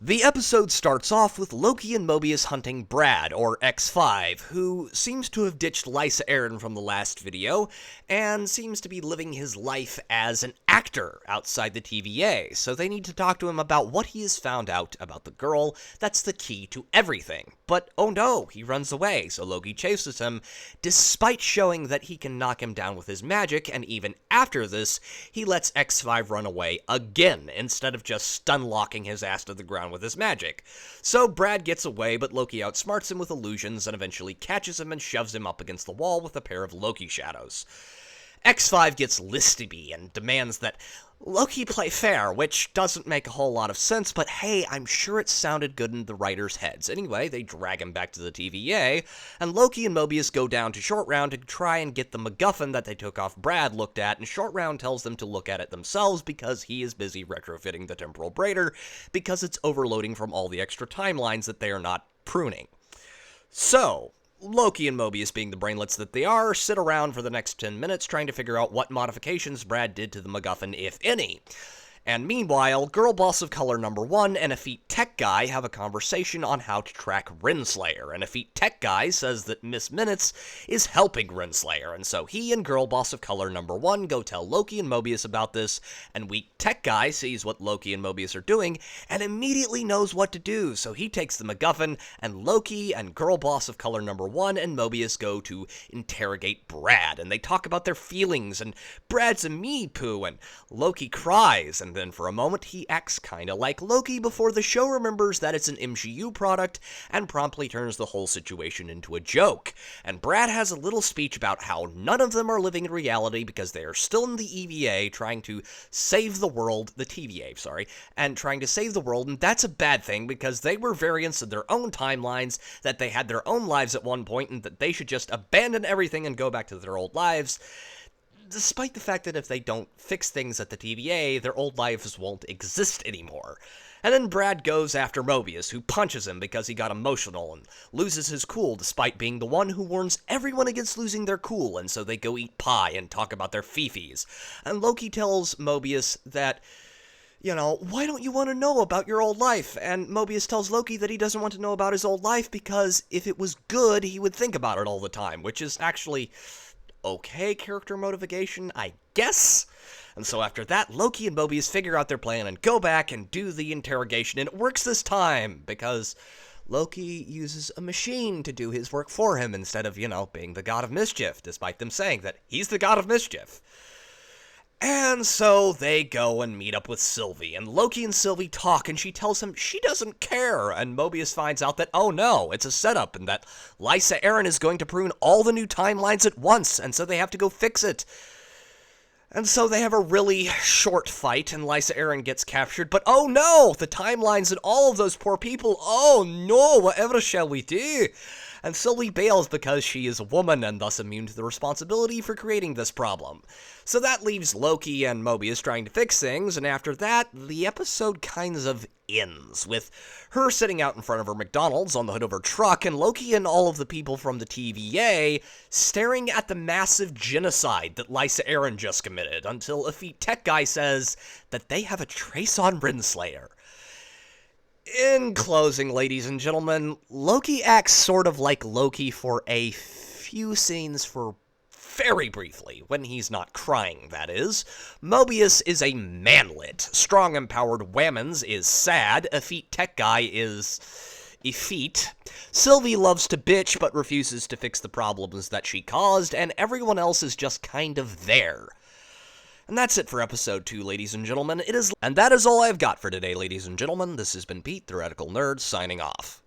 The episode starts off with Loki and Mobius hunting Brad, or X5, who seems to have ditched Lysa Arryn from the last video, and seems to be living his life as an actor outside the TVA, so they need to talk to him about what he has found out about the girl that's the key to everything. But oh no, he runs away, so Loki chases him, despite showing that he can knock him down with his magic, and even after this, he lets X5 run away again, instead of just stun-locking his ass to the ground with his magic. So Brad gets away, but Loki outsmarts him with illusions and eventually catches him and shoves him up against the wall with a pair of Loki shadows. X5 gets listy and demands that Loki play fair, which doesn't make a whole lot of sense, but hey, I'm sure it sounded good in the writers' heads. Anyway, they drag him back to the TVA, and Loki and Mobius go down to Short Round to try and get the MacGuffin that they took off Brad looked at, and Short Round tells them to look at it themselves because he is busy retrofitting the temporal braider because it's overloading from all the extra timelines that they are not pruning. So Loki and Mobius, being the brainlets that they are, sit around for the next 10 minutes trying to figure out what modifications Brad did to the MacGuffin, if any. And meanwhile, Girl Boss of Color number 1 and Effete Tech Guy have a conversation on how to track Renslayer, and Effete Tech Guy says that Miss Minutes is helping Renslayer, and so he and Girl Boss of Color number 1 go tell Loki and Mobius about this, and Weak Tech Guy sees what Loki and Mobius are doing, and immediately knows what to do, so he takes the MacGuffin, and Loki and Girl Boss of Color number 1 and Mobius go to interrogate Brad, and they talk about their feelings, and Brad's a me-poo, and Loki cries, and then for a moment he acts kinda like Loki before the show remembers that it's an MCU product and promptly turns the whole situation into a joke. And Brad has a little speech about how none of them are living in reality because they are still in the EVA trying to save the world, the TVA, sorry, and trying to save the world, and that's a bad thing because they were variants of their own timelines, that they had their own lives at one point, and that they should just abandon everything and go back to their old lives. Despite the fact that if they don't fix things at the TVA, their old lives won't exist anymore. And then Brad goes after Mobius, who punches him because he got emotional and loses his cool despite being the one who warns everyone against losing their cool, and so they go eat pie and talk about their fifis. And Loki tells Mobius that, why don't you want to know about your old life? And Mobius tells Loki that he doesn't want to know about his old life because if it was good, he would think about it all the time, which is actually okay character motivation, I guess. And so after that, Loki and Mobius figure out their plan and go back and do the interrogation, and it works this time because Loki uses a machine to do his work for him instead of, being the god of mischief, despite them saying that he's the god of mischief. And so they go and meet up with Sylvie, and Loki and Sylvie talk, and she tells him she doesn't care, and Mobius finds out that, oh no, it's a setup, and that Lysa Arryn is going to prune all the new timelines at once, and so they have to go fix it. And so they have a really short fight, and Lysa Arryn gets captured, but oh no, the timelines and all of those poor people, oh no, whatever shall we do? And Sylvie bails because she is a woman and thus immune to the responsibility for creating this problem. So that leaves Loki and Mobius trying to fix things, and after that, the episode kind of ends, with her sitting out in front of her McDonald's on the hood of her truck, and Loki and all of the people from the TVA staring at the massive genocide that Lysa Arryn just committed, until Effete Tech Guy says that they have a trace on Renslayer. In closing, ladies and gentlemen, Loki acts sort of like Loki for a few scenes for very briefly, when he's not crying, that is. Mobius is a manlet. Strong Empowered Whammons is sad. Effete Tech Guy is effete. Sylvie loves to bitch but refuses to fix the problems that she caused, and everyone else is just kind of there. And that's it for episode 2, ladies and gentlemen. And that is all I've got for today, ladies and gentlemen. This has been Pete, Theoretical Nerd, signing off.